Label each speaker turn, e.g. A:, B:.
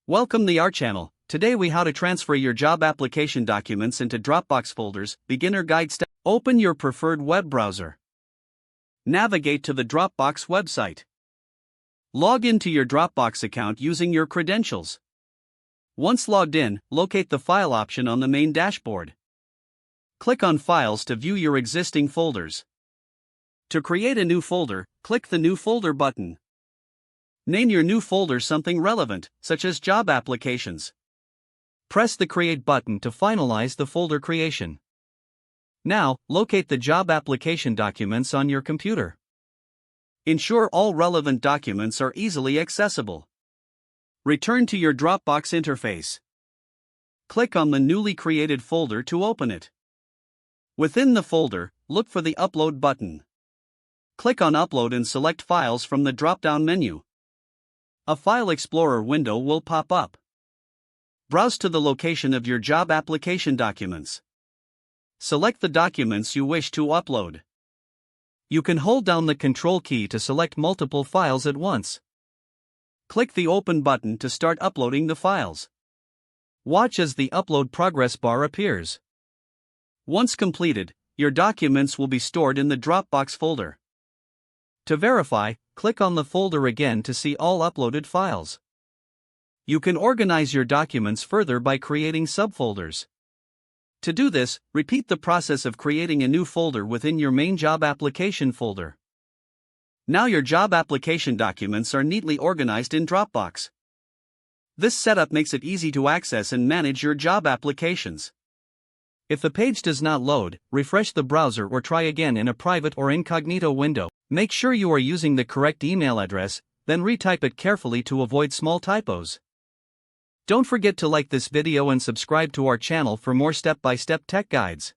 A: Welcome to our channel. Today we how to transfer your job application documents into Dropbox folders. Beginner guide step. Open your preferred web browser. Navigate to the Dropbox website. Log into your Dropbox account using your credentials. Once logged in, locate the file option on the main dashboard. Click on Files to view your existing folders. To create a new folder, click the New Folder button. Name your new folder something relevant, such as job applications. Press the Create button to finalize the folder creation. Now, locate the job application documents on your computer. Ensure all relevant documents are easily accessible. Return to your Dropbox interface. Click on the newly created folder to open it. Within the folder, look for the Upload button. Click on Upload and select Files from the drop-down menu. A File Explorer window will pop up. Browse to the location of your job application documents. Select the documents you wish to upload. You can hold down the Control key to select multiple files at once. Click the Open button to start uploading the files. Watch as the Upload progress bar appears. Once completed, your documents will be stored in the Dropbox folder. To verify, click on the folder again to see all uploaded files. You can organize your documents further by creating subfolders. To do this, repeat the process of creating a new folder within your main job application folder. Now your job application documents are neatly organized in Dropbox. This setup makes it easy to access and manage your job applications. If the page does not load, refresh the browser or try again in a private or incognito window. Make sure you are using the correct email address, then retype it carefully to avoid small typos. Don't forget to like this video and subscribe to our channel for more step-by-step tech guides.